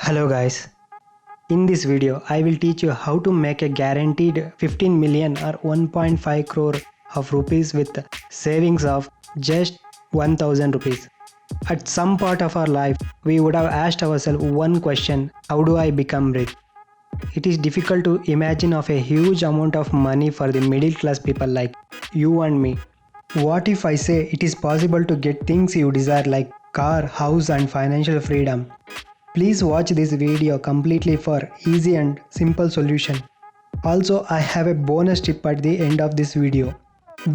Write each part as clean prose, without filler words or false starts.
Hello guys, in this video I will teach you how to make a guaranteed 15 million or 1.5 crore of rupees with savings of just 1000 rupees. At some part of our life we would have asked ourselves one question: how do I become rich? It is difficult to imagine of a huge amount of money for the middle class people like you and me. What if I say it is possible to get things you desire like car, house and financial freedom? Please watch this video completely for easy and simple solution. Also, I have a bonus tip at the end of this video.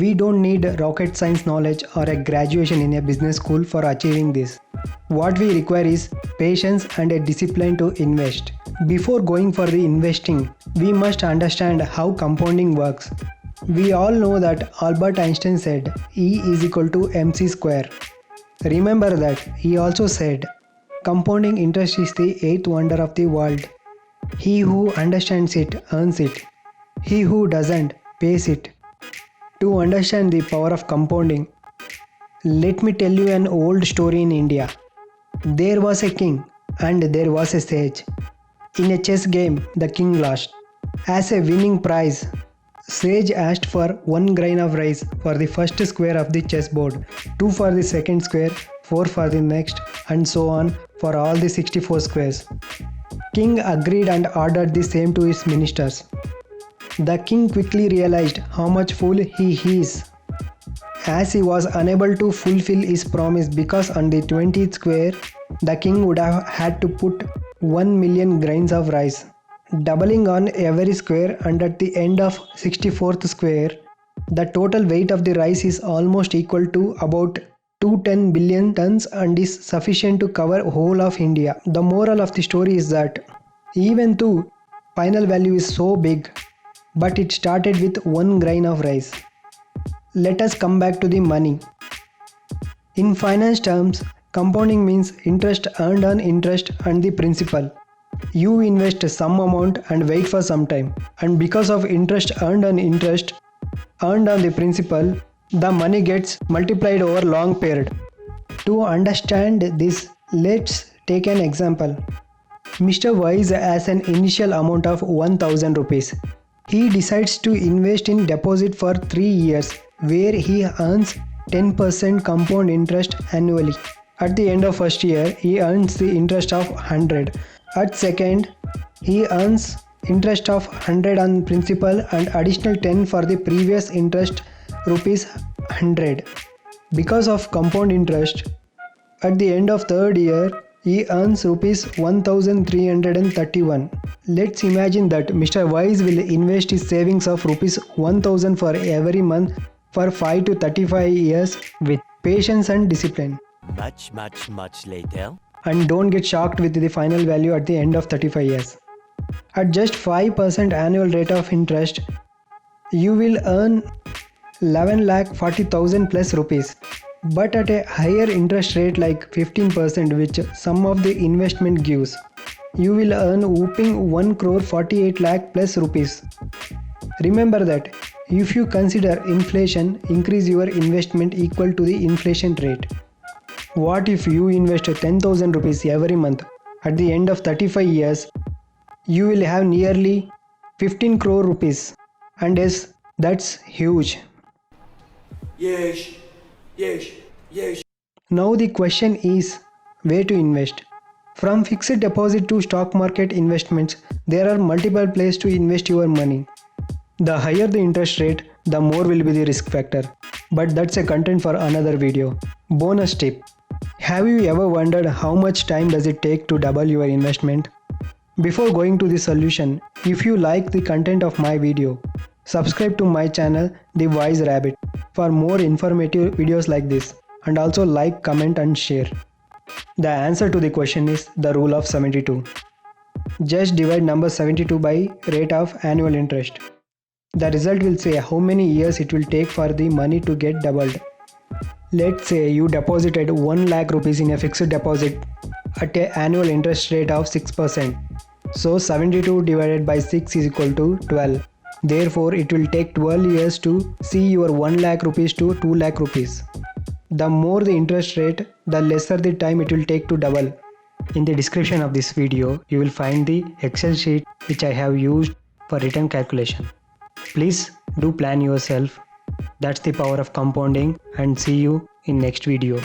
We don't need rocket science knowledge or a graduation in a business school for achieving this. What we require is patience and a discipline to invest. Before going for the investing, we must understand how compounding works. We all know that Albert Einstein said E is equal to mc square. Remember that he also said compounding interest is the eighth wonder of the world. He who understands it earns it. He who doesn't pays it. To understand the power of compounding, let me tell you an old story in India. There was a king and there was a sage. In a chess game, the king lost. As a winning prize, Sage asked for 1 grain of rice for the first square of the chessboard, 2 for the second square, 4 for the next, and so on for all the 64 squares. King agreed and ordered the same to his ministers. The king quickly realized how much fool he is, as he was unable to fulfill his promise because on the 20th square, the king would have had to put 1 million grains of rice, doubling on every square, and at the end of 64th square, the total weight of the rice is almost equal to about 210 billion tons and is sufficient to cover whole of India. The moral of the story is that even though final value is so big, but it started with 1 grain of rice. Let us come back to the money. In finance terms, compounding means interest earned on interest and the principal. You invest some amount and wait for some time, and because of interest earned on interest earned on the principal, the money gets multiplied over long period. To understand this, let's take an example. Mr. Wise has an initial amount of 1000 rupees. He decides to invest in deposit for 3 years where he earns 10% compound interest annually. At the end of first year, he earns the interest of 100. At second, he earns interest of 100 on principal and additional 10 for the previous interest rupees 100. Because of compound interest, at the end of third year, he earns rupees 1331. Let's imagine that Mr. Wise will invest his savings of rupees 1000 for every month for 5 to 35 years with patience and discipline. Much later. And don't get shocked with the final value at the end of 35 years. At just 5% annual rate of interest, you will earn 11,40,000 plus rupees. But at a higher interest rate like 15%, which some of the investment gives, you will earn whopping 1 crore 48 lakh plus rupees. Remember that if you consider inflation, increase your investment equal to the inflation rate. What if you invest 10,000 rupees every month? At the end of 35 years, you will have nearly 15 crore rupees. And yes, that's huge. Yes. Now the question is where to invest. From fixed deposit to stock market investments, there are multiple places to invest your money. The higher the interest rate, the more will be the risk factor. But that's a content for another video. Bonus tip. Have you ever wondered how much time does it take to double your investment? Before going to the solution, if you like the content of my video, subscribe to my channel The Wise Rabbit for more informative videos like this, and also like, comment and share. The answer to the question is the rule of 72. Just divide number 72 by rate of annual interest. The result will say how many years it will take for the money to get doubled. Let's say you deposited 1 lakh rupees in a fixed deposit at an annual interest rate of 6%. So 72 divided by 6 is equal to 12. Therefore, it will take 12 years to see your 1 lakh rupees to 2 lakh rupees. The more the interest rate, the lesser the time it will take to double. In the description of this video, you will find the Excel sheet which I have used for return calculation. Please do plan yourself. That's the power of compounding, and see you in next video.